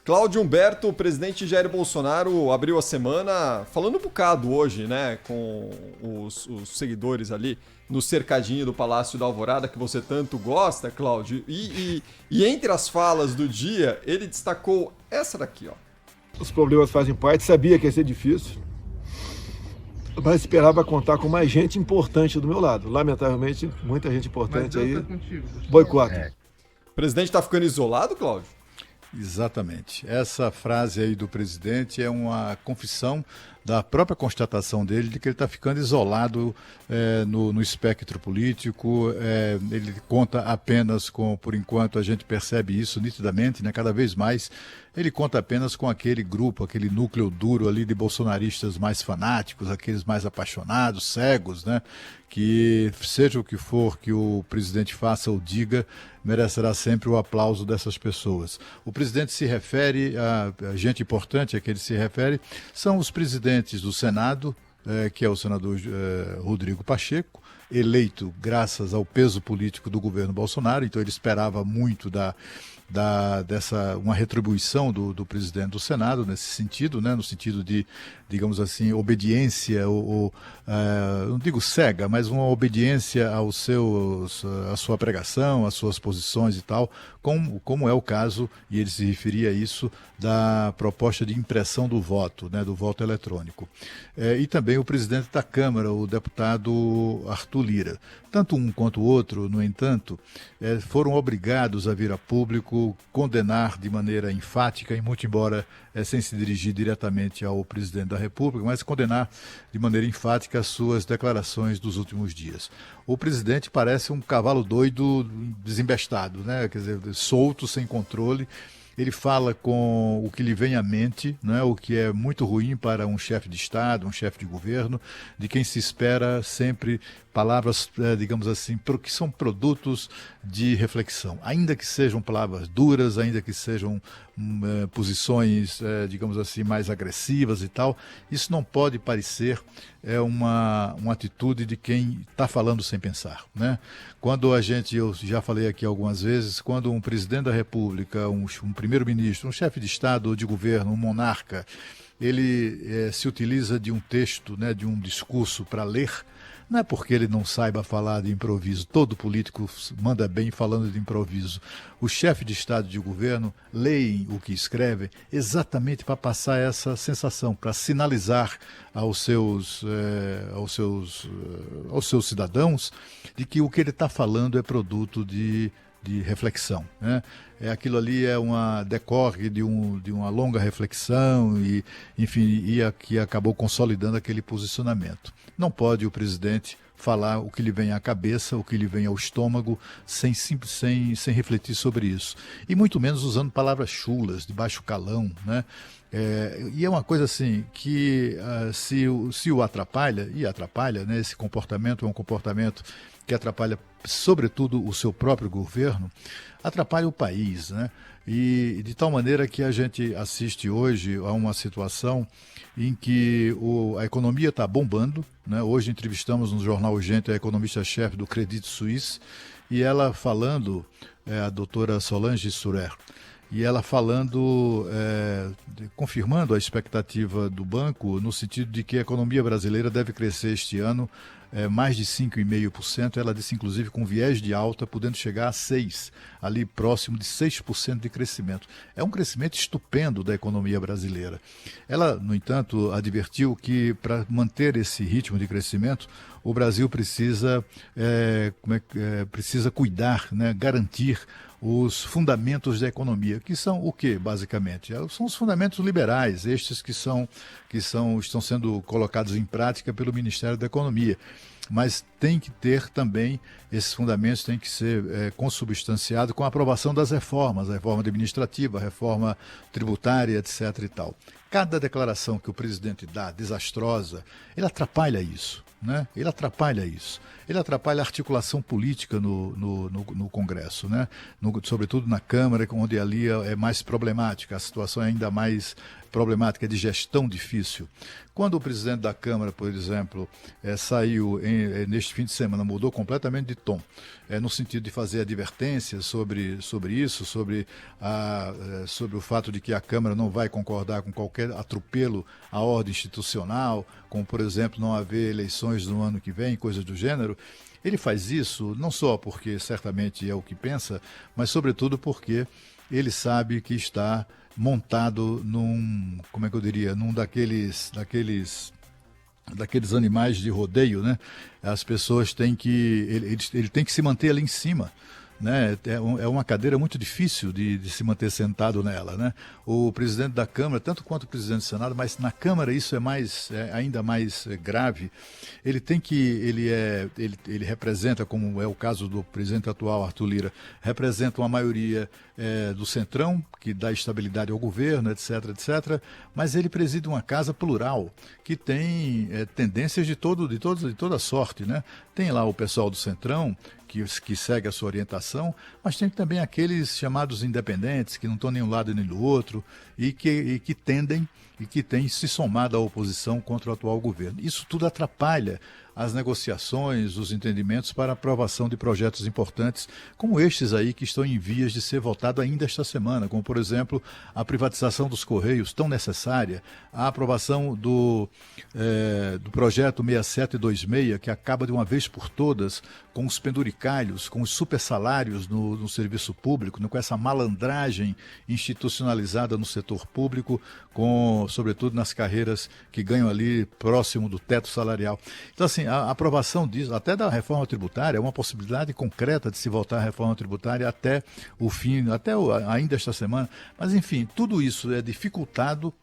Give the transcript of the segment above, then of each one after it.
Cláudio Humberto, o presidente Jair Bolsonaro abriu a semana falando um bocado hoje, né, com os seguidores ali no cercadinho do Palácio da Alvorada, que você tanto gosta, Cláudio. E entre as falas do dia, ele destacou essa daqui, ó. Os problemas fazem parte, sabia que ia ser difícil, mas esperava contar com mais gente importante do meu lado. Lamentavelmente, muita gente importante aí boicota. O presidente está ficando isolado, Cláudio? Exatamente. Essa frase aí do presidente é uma confissão da própria constatação dele de que ele está ficando isolado no espectro político. Ele conta apenas com, por enquanto a gente percebe isso nitidamente, né, cada vez mais, ele conta apenas com aquele grupo, aquele núcleo duro ali de bolsonaristas mais fanáticos, aqueles mais apaixonados, cegos, né, que seja o que for que o presidente faça ou diga, merecerá sempre o aplauso dessas pessoas. O presidente se refere a gente importante a que ele se refere, são os presidentes do Senado, que é o senador Rodrigo Pacheco, eleito graças ao peso político do governo Bolsonaro, então ele esperava muito dessa uma retribuição do presidente do Senado nesse sentido, né, no sentido de, digamos assim, obediência, não digo cega, mas uma obediência à sua pregação, às suas posições e tal, como é o caso, e ele se referia a isso, da proposta de impressão do voto, né, do voto eletrônico. E também o presidente da Câmara, o deputado Arthur Lira. Tanto um quanto o outro, no entanto, foram obrigados a vir a público condenar de maneira enfática, e muito embora sem se dirigir diretamente ao presidente da República, mas condenar de maneira enfática as suas declarações dos últimos dias. O presidente parece um cavalo doido desembestado, né? Quer dizer, solto, sem controle. Ele fala com o que lhe vem à mente, né? O que é muito ruim para um chefe de Estado, um chefe de governo, de quem se espera sempre palavras, digamos assim, que são produtos de reflexão. Ainda que sejam palavras duras, ainda que sejam posições, digamos assim, mais agressivas e tal, isso não pode parecer uma atitude de quem está falando sem pensar, né? Eu já falei aqui algumas vezes, quando um presidente da República, um primeiro-ministro, um chefe de Estado ou de governo, um monarca, ele se utiliza de um texto, né, de um discurso para ler, não é porque ele não saiba falar de improviso. Todo político manda bem falando de improviso. O chefe de Estado e de governo leem o que escreve exatamente para passar essa sensação, para sinalizar aos seus cidadãos de que o que ele está falando é produto de reflexão, né? Aquilo ali decorre de uma longa reflexão e, enfim, que acabou consolidando aquele posicionamento. Não pode o presidente falar o que lhe vem à cabeça, o que lhe vem ao estômago, sem refletir sobre isso. E muito menos usando palavras chulas, de baixo calão, né? E é uma coisa assim que se o atrapalha, e atrapalha, né? Esse comportamento é um comportamento que atrapalha sobretudo o seu próprio governo, atrapalha o país, né? E de tal maneira que a gente assiste hoje a uma situação em que a economia está bombando, né? Hoje entrevistamos no Jornal Urgente a economista-chefe do Credit Suisse, e ela falando, a doutora Solange Surer, e ela falando, confirmando a expectativa do banco no sentido de que a economia brasileira deve crescer este ano mais de 5,5%. Ela disse, inclusive, com viés de alta, podendo chegar a 6%, ali próximo de 6% de crescimento. É um crescimento estupendo da economia brasileira. Ela, no entanto, advertiu que para manter esse ritmo de crescimento, o Brasil precisa cuidar, né, garantir os fundamentos da economia, que são o quê, basicamente? São os fundamentos liberais, estes que estão sendo colocados em prática pelo Ministério da Economia. Mas tem que ter também, esses fundamentos têm que ser consubstanciados com a aprovação das reformas, a reforma administrativa, a reforma tributária, etc. e tal. Cada declaração que o presidente dá, desastrosa, ele atrapalha isso, né? Ele atrapalha isso. Ele atrapalha a articulação política no Congresso, né? Sobretudo na Câmara, onde ali é mais problemática, a situação é ainda mais problemática de gestão difícil. Quando o presidente da Câmara, por exemplo, saiu neste fim de semana, mudou completamente de tom, no sentido de fazer advertências sobre isso, sobre o fato de que a Câmara não vai concordar com qualquer atropelo à ordem institucional, como, por exemplo, não haver eleições no ano que vem, coisas do gênero. Ele faz isso não só porque certamente é o que pensa, mas sobretudo porque ele sabe que está montado como é que eu diria, num daqueles animais de rodeio, né? As pessoas têm que, ele tem que se manter ali em cima, né? É uma cadeira muito difícil de se manter sentado nela, né? O presidente da Câmara, tanto quanto o presidente do Senado, mas na Câmara isso é ainda mais grave. Ele representa, como é o caso do presidente atual, Arthur Lira, representa uma maioria do Centrão, que dá estabilidade ao governo, etc, etc, mas ele preside uma casa plural, que tem tendências de toda sorte, né? Tem lá o pessoal do Centrão, que segue a sua orientação, mas tem também aqueles chamados independentes, que não estão nem um lado nem do outro, e que tendem e que têm se somado à oposição contra o atual governo. Isso tudo atrapalha as negociações, os entendimentos para a aprovação de projetos importantes, como estes aí que estão em vias de ser votados ainda esta semana, como, por exemplo, a privatização dos Correios, tão necessária, a aprovação do projeto 6726, que acaba de uma vez por todas com os penduricalhos, com os supersalários no serviço público, né, com essa malandragem institucionalizada no setor público, sobretudo nas carreiras que ganham ali próximo do teto salarial. Então, assim, a aprovação disso, até da reforma tributária, é uma possibilidade concreta de se votar a reforma tributária até o fim, ainda esta semana. Mas, enfim, tudo isso é dificultado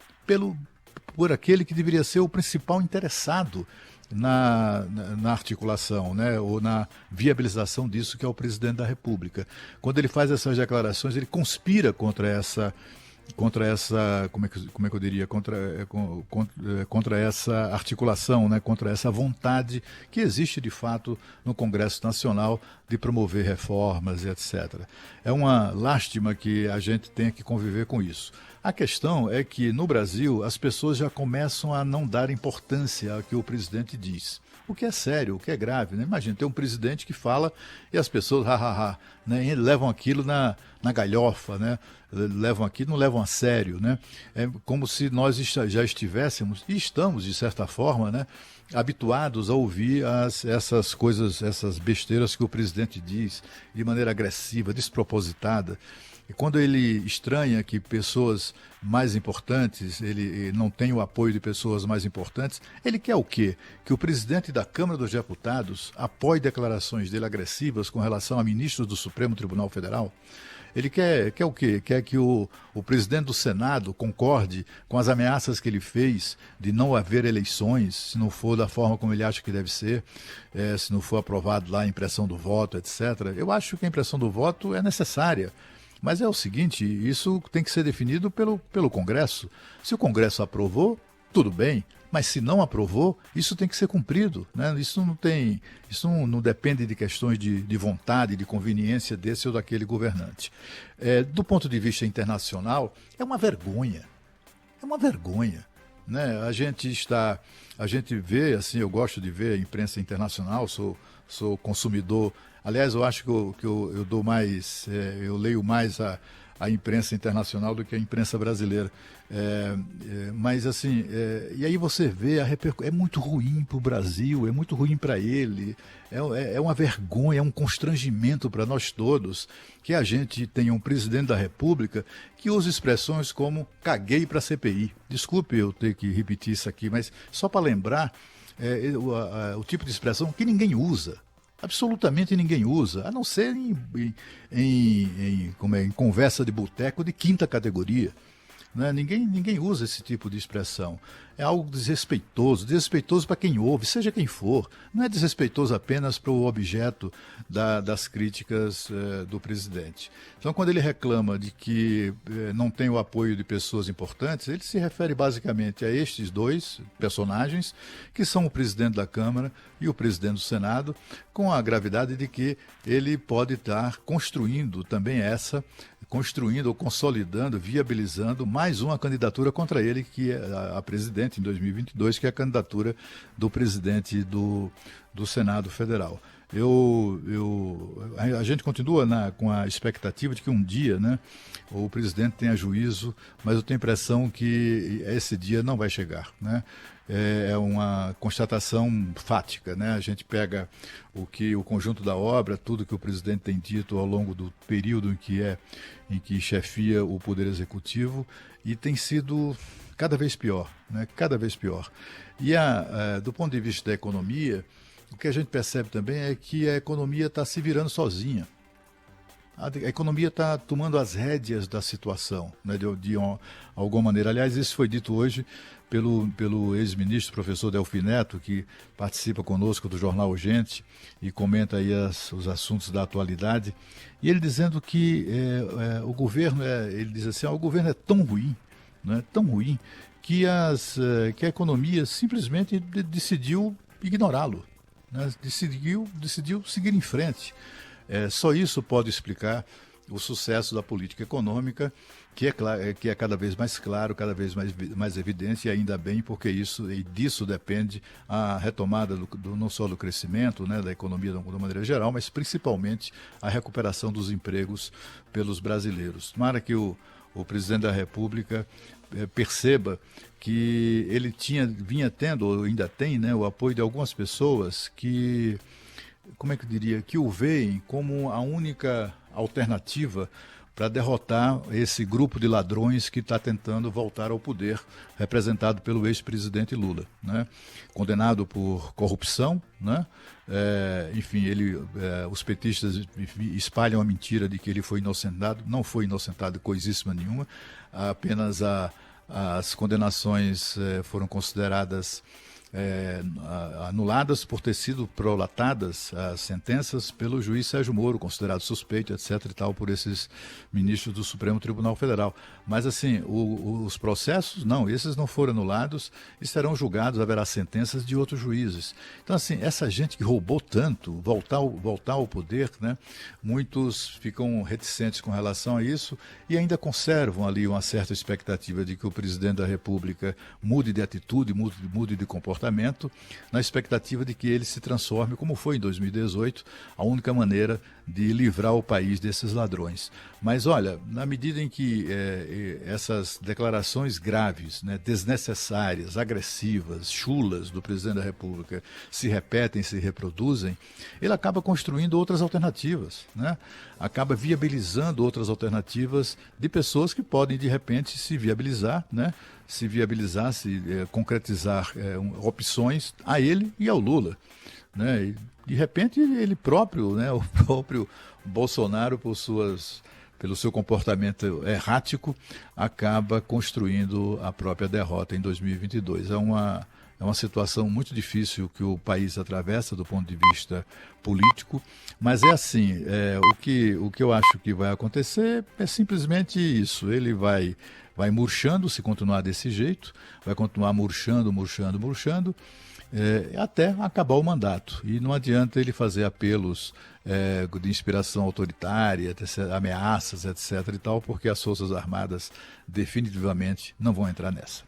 por aquele que deveria ser o principal interessado na articulação, né, ou na viabilização disso, que é o presidente da República. Quando ele faz essas declarações, ele conspira contra essa, como é que eu diria, contra essa articulação, né, contra essa vontade que existe de fato no Congresso Nacional de promover reformas, etc. É uma lástima que a gente tenha que conviver com isso. A questão é que no Brasil as pessoas já começam a não dar importância ao que o presidente diz. O que é sério, o que é grave, né? Imagina, tem um presidente que fala e as pessoas, né, levam aquilo na galhofa, né? Levam aquilo, não levam a sério, né? É como se nós já estivéssemos, e estamos, de certa forma, né, habituados a ouvir essas coisas, essas besteiras que o presidente diz de maneira agressiva, despropositada. E quando ele estranha que pessoas mais importantes, ele não tem o apoio de pessoas mais importantes, ele quer o quê? Que o presidente da Câmara dos Deputados apoie declarações dele agressivas com relação a ministros do Supremo Tribunal Federal? Ele quer o quê? Quer que o presidente do Senado concorde com as ameaças que ele fez de não haver eleições, se não for da forma como ele acha que deve ser, se não for aprovado lá a impressão do voto, etc. Eu acho que a impressão do voto é necessária. Mas é o seguinte, isso tem que ser definido pelo Congresso. Se o Congresso aprovou, tudo bem, mas se não aprovou, isso tem que ser cumprido, né? Isso não depende de questões de vontade, de conveniência desse ou daquele governante. Do ponto de vista internacional, é uma vergonha. É uma vergonha, né? A gente vê, assim, eu gosto de ver a imprensa internacional, sou consumidor. Aliás, eu acho que eu dou mais, eu leio mais a imprensa internacional do que a imprensa brasileira. Mas assim, e aí você vê é muito ruim para o Brasil, é muito ruim para ele, é uma vergonha, é um constrangimento para nós todos que a gente tenha um presidente da República que usa expressões como caguei para a CPI. Desculpe eu ter que repetir isso aqui, mas só para lembrar o tipo de expressão que ninguém usa. Absolutamente ninguém usa, a não ser em conversa de boteco de quinta categoria. Né? Ninguém usa esse tipo de expressão. É algo desrespeitoso para quem ouve, seja quem for. Não é desrespeitoso apenas para o objeto das críticas do presidente. Então, quando ele reclama de que não tem o apoio de pessoas importantes, ele se refere basicamente a estes dois personagens, que são o presidente da Câmara e o presidente do Senado, com a gravidade de que ele pode estar construindo também essa construindo ou consolidando, viabilizando mais uma candidatura contra ele, que é a presidente em 2022, que é a candidatura do presidente do Senado Federal. A gente continua com a expectativa de que um dia, né, o presidente tenha juízo, mas eu tenho a impressão que esse dia não vai chegar, né? É uma constatação fática, né? A gente pega o conjunto da obra, tudo que o presidente tem dito ao longo do período em que chefia o Poder Executivo, e tem sido cada vez pior, né? Cada vez pior. E do ponto de vista da economia, o que a gente percebe também é que a economia está se virando sozinha. A economia está tomando as rédeas da situação, né, de alguma maneira. Aliás, isso foi dito hoje pelo ex-ministro professor Delfim Neto, que participa conosco do Jornal Urgente e comenta aí os assuntos da atualidade. E ele dizendo que o governo ele diz assim, o governo é tão ruim, né, tão ruim, que a economia simplesmente decidiu ignorá-lo, né, decidiu seguir em frente. Só isso pode explicar o sucesso da política econômica, que é cada vez mais claro, cada vez mais evidente, e ainda bem, porque disso depende a retomada não só do crescimento, né, da economia de uma maneira geral, mas principalmente a recuperação dos empregos pelos brasileiros. Tomara que o presidente da República perceba que ele vinha tendo, ou ainda tem, né, o apoio de algumas pessoas que, como é que eu diria, que o veem como a única alternativa para derrotar esse grupo de ladrões que está tentando voltar ao poder, representado pelo ex-presidente Lula, né? Condenado por corrupção, né? Enfim, os petistas espalham a mentira de que ele foi inocentado. Não foi inocentado coisíssima nenhuma, apenas as condenações foram consideradas anuladas por ter sido prolatadas as sentenças pelo juiz Sérgio Moro, considerado suspeito, etc. e tal, por esses ministros do Supremo Tribunal Federal. Mas, assim, os processos, esses não foram anulados e serão julgados, haverá sentenças de outros juízes. Então, assim, essa gente que roubou tanto, voltar ao poder, né, muitos ficam reticentes com relação a isso e ainda conservam ali uma certa expectativa de que o presidente da República mude de atitude, mude de comportamento, na expectativa de que ele se transforme, como foi em 2018, a única maneira de livrar o país desses ladrões. Mas, olha, na medida em que essas declarações graves, né, desnecessárias, agressivas, chulas do presidente da República se repetem, se reproduzem, ele acaba construindo outras alternativas, né? Acaba viabilizando outras alternativas de pessoas que podem, de repente, se viabilizar, se concretizar opções a ele e ao Lula, né? E, de repente, ele próprio, né, o próprio Bolsonaro, pelo seu comportamento errático, acaba construindo a própria derrota em 2022. É uma situação muito difícil que o país atravessa do ponto de vista político, mas é assim, o que eu acho que vai acontecer é simplesmente isso. Ele vai murchando, se continuar desse jeito, vai continuar murchando, até acabar o mandato. E não adianta ele fazer apelos de inspiração autoritária, ameaças, etc. e tal, porque as Forças Armadas definitivamente não vão entrar nessa.